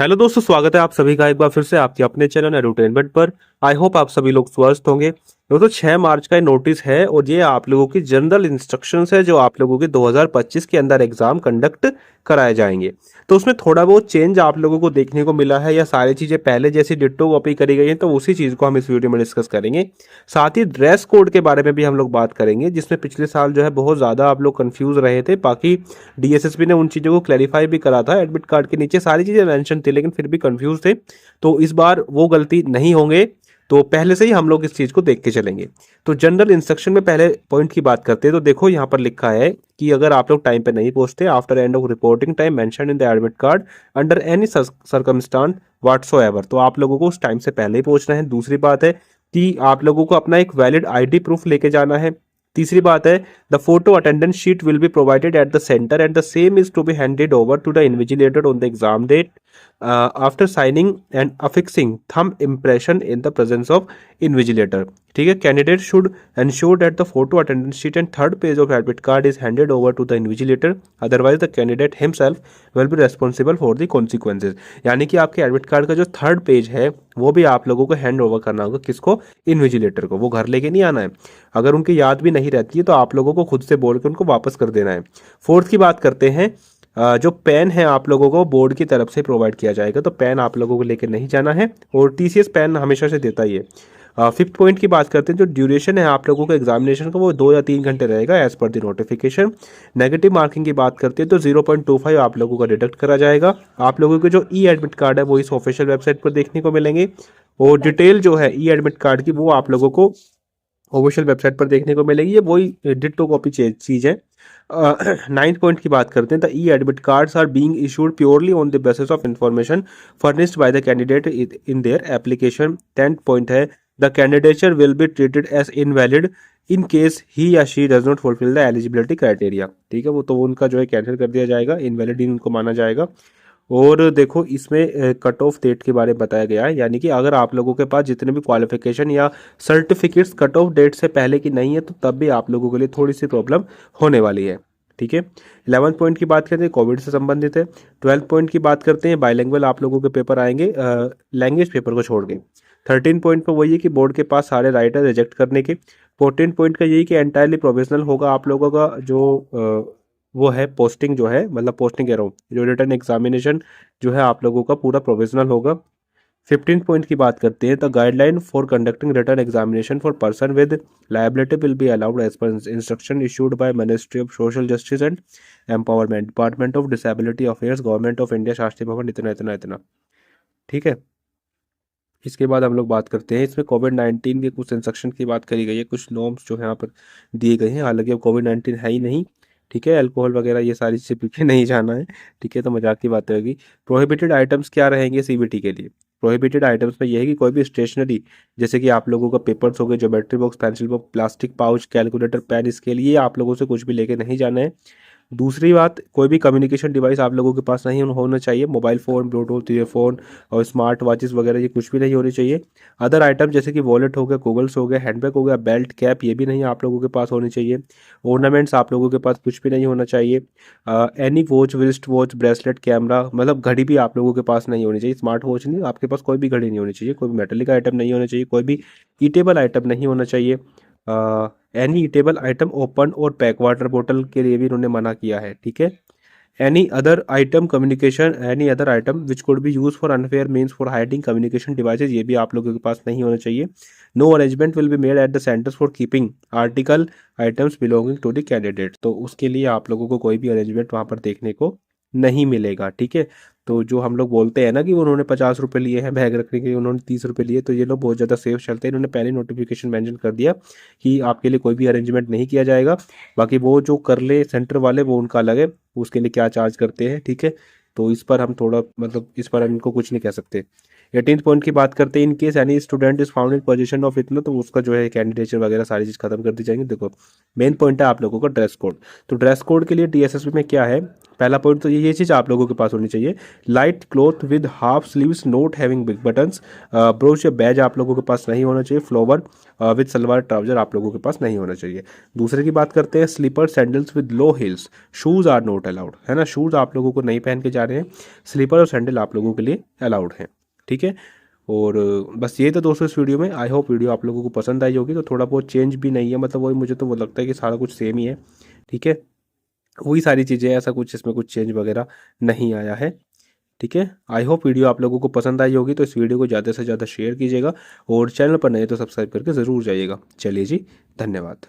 Hello दोस्तों, स्वागत है आप सभी का एक बार फिर से आपके अपने चैनल एडुटेनमेंट पर। आई होप आप सभी लोग स्वस्थ होंगे। दोस्तों 6 मार्च का ये नोटिस है और ये आप लोगों की जनरल इंस्ट्रक्शंस है जो आप लोगों के 2025 के अंदर एग्जाम कंडक्ट कराए जाएंगे। तो उसमें थोड़ा बहुत चेंज आप लोगों को देखने को मिला है या सारी चीज़ें पहले जैसी डिट्टो कॉपी करी गई हैं, तो उसी चीज़ को हम इस वीडियो में डिस्कस करेंगे। साथ ही ड्रेस कोड के बारे में भी हम लोग बात करेंगे, जिसमें पिछले साल जो है बहुत ज़्यादा आप लोग कंफ्यूज रहे थे। बाकी डीएसएसपी ने उन चीज़ों को क्लैरिफाई भी करा था, एडमिट कार्ड के नीचे सारी चीज़ें मेंशन थी लेकिन फिर भी कंफ्यूज थे। तो इस बार वो गलती नहीं होंगे, तो पहले से ही हम लोग इस चीज़ को देख के चलेंगे। तो जनरल इंस्ट्रक्शन में पहले पॉइंट की बात करते हैं। तो देखो यहाँ पर लिखा है कि अगर आप लोग टाइम पे नहीं पहुंचते, after end of reporting time mention in the admit card under any circumstance whatsoever, तो आप लोगों को उस टाइम से पहले ही पहुंचना है। दूसरी बात है कि आप लोगों को अपना एक वैलिड आईडी प्रूफ लेके जाना है। तीसरी बात है, the photo attendance sheet will be provided at the centre and the same is to be handed over to the invigilator on the exam date after signing and affixing thumb impression in the presence of invigilator. ठीक है, candidate should ensure that the photo attendance sheet and third page of admit card is handed over to the invigilator, otherwise the candidate himself will be responsible for the consequences. यानी कि आपके admit card का जो third page है वो भी आप लोगों को हैंड ओवर करना होगा। किसको? इन्विजिलेटर को। वो घर लेके नहीं आना है। अगर उनकी याद भी नहीं रहती है तो आप लोगों को खुद से बोल के उनको वापस कर देना है। फोर्थ की बात करते हैं, जो पेन है आप लोगों को बोर्ड की तरफ से प्रोवाइड किया जाएगा, तो पेन आप लोगों को लेकर नहीं जाना है और टीसीएस पेन हमेशा से देता ही है। फिफ्थ पॉइंट की बात करते हैं, जो ड्यूरेशन है आप लोगों को एग्जामिनेशन का वो 2 या 3 घंटे रहेगा as per the notification. Negative marking की बात करते हैं तो 0.25 आप लोगों का डिडक्ट करा जाएगा। आप लोगों के जो ई एडमिट कार्ड है वो इस ऑफिशियल वेबसाइट पर देखने को मिलेंगे और डिटेल जो है ई एडमिट कार्ड की वो आप लोगों को ऑफिशियल वेबसाइट पर देखने को मिलेगी। ये वही डिट्टो कॉपी चीज है। नाइन्थ पॉइंट की बात करते हैं, the e admit cards are being issued purely on the basis of information furnished by the candidate in their application. 10th point है, the candidature will be treated as invalid in case he या she does not fulfil the eligibility criteria. ठीक है, वो तो उनका जो है cancel कर दिया जाएगा, इनवैलिड उनको माना जाएगा। और देखो इसमें कट ऑफ डेट के बारे में बताया गया है, यानी कि अगर आप लोगों के पास जितने भी क्वालिफिकेशन या सर्टिफिकेट्स कट ऑफ डेट से पहले की नहीं है तो तब भी आप लोगों के लिए थोड़ी सी प्रॉब्लम होने वाली है। ठीक है, 11th पॉइंट की बात करते हैं, कोविड से संबंधित है। 12th पॉइंट की बात करते हैं, बाइलिंगुअल आप लोगों के पेपर आएंगे लैंग्वेज पेपर को छोड़ के। 13 पॉइंट पर वही है कि बोर्ड के पास सारे राइटर रिजेक्ट करने के। 14 पॉइंट का यही कि एंटायरली प्रोफेशनल होगा आप लोगों का जो वो है पोस्टिंग जो है, मतलब पोस्टिंग कह रहा हूँ, जो रिटर्न एग्जामिनेशन जो है आप लोगों का पूरा प्रोफेशनल होगा। 15 पॉइंट की बात करते हैं, the guideline for conducting written examination for person with liability will be allowed as per instruction issued by ministry of social justice and empowerment, department of disability affairs, government of India, Shastri Bhavan, इतना इतना इतना। ठीक है, इसके बाद हम लोग बात करते हैं, इसमें कोविड-19 के कुछ इंस्ट्रक्शन की बात करी गई है, कुछ नॉर्म्स जो है यहाँ पर दिए गए हैं। हालांकि अब कोविड-19 है ही नहीं। ठीक है, अल्कोहल वगैरह ये सारी चीज़ें पी के नहीं जाना है। ठीक है, तो मजाक की बात होगी। प्रोहिबिटेड आइटम्स क्या रहेंगे सीबीटी के लिए? प्रोहिबिटेड आइटम्स में यह है कि कोई भी स्टेशनरी, जैसे कि आप लोगों का पेपर्स हो गए, geometry box, pencil box, plastic pouch, calculator, pen, इसके लिए आप लोगों से कुछ भी लेके नहीं जाना है। दूसरी बात, कोई भी कम्युनिकेशन डिवाइस आप लोगों के पास नहीं होना चाहिए। मोबाइल फ़ोन, ब्लूटूथ ईयरफोन और स्मार्ट वॉचेस वगैरह ये कुछ भी नहीं होनी चाहिए। अदर आइटम जैसे कि वॉलेट हो गया, गूगल्स हो गया, हैंडबैग हो गया, बेल्ट, कैप, ये भी नहीं आप लोगों के पास होनी चाहिए। ऑर्नामेंट्स आप लोगों के पास कुछ भी नहीं होना चाहिए। Any watch, wrist watch, bracelet, camera, मतलब घड़ी भी आप लोगों के पास नहीं होनी चाहिए। स्मार्ट वॉच नहीं, आपके पास कोई भी घड़ी नहीं होनी चाहिए। कोई भी मेटेलिक आइटम नहीं होना चाहिए। कोई भी ईटेबल आइटम नहीं होना चाहिए। एनी ईटेबल आइटम ओपन और पैक, वाटर बोतल के लिए भी इन्होंने मना किया है। ठीक है, any other item communication, any other item which could be use for unfair means for hiding communication devices, ये भी आप लोगों के पास नहीं होना चाहिए। No arrangement will be made at the centres for keeping article items belonging to the candidate, तो उसके लिए आप लोगों को कोई भी अरेंजमेंट वहाँ पर देखने को नहीं मिलेगा। ठीक है, तो जो हम लोग बोलते हैं ना कि उन्होंने 50 रुपये लिए हैं बैग रखने के लिए, उन्होंने 30 रुपये लिए, तो ये लोग बहुत ज़्यादा सेफ चलते हैं। इन्होंने पहले नोटिफिकेशन मेंशन कर दिया कि आपके लिए कोई भी अरेंजमेंट नहीं किया जाएगा। बाकी वो जो कर ले सेंटर वाले वो उनका अलग है, उसके लिए क्या चार्ज करते हैं। ठीक है, तो इस पर हम थोड़ा मतलब इस पर हम इनको कुछ नहीं कह सकते। 18th पॉइंट की बात करते हैं, in case any student is found in position of इतना, तो उसका जो है कैंडिडेचर वगैरह सारी चीज़ खत्म कर दी जाएंगी। देखो मेन पॉइंट है आप लोगों का ड्रेस कोड। तो ड्रेस कोड के लिए टीएसएसबी में क्या है, पहला पॉइंट तो ये चीज़ आप लोगों के पास होनी चाहिए, light cloth with half sleeves note having big buttons, broach या बैज आप लोगों के पास नहीं होना चाहिए, फ्लोवर विद सलवार ट्राउजर आप लोगों के पास नहीं होना चाहिए। दूसरे की बात करते हैं, slipper sandals with low heels, shoes are not allowed, है ना, शूज़ आप लोगों को नहीं पहन के जा रहे हैं, स्लीपर और सैंडल आप लोगों के लिए अलाउड हैं, ठीक है। और बस ये तो दोस्तों इस वीडियो में, आई होप वीडियो आप लोगों को पसंद आई होगी। तो थोड़ा बहुत चेंज भी नहीं है, मतलब वही मुझे तो वो लगता है कि सारा कुछ सेम ही है, ठीक है, वही सारी चीज़ें, ऐसा कुछ इसमें कुछ चेंज वगैरह नहीं आया है, ठीक है। आई होप वीडियो आप लोगों को पसंद आई होगी, तो इस वीडियो को ज़्यादा से ज़्यादा शेयर कीजिएगा और चैनल पर नए तो सब्सक्राइब करके ज़रूर जाइएगा। चलिए जी, धन्यवाद।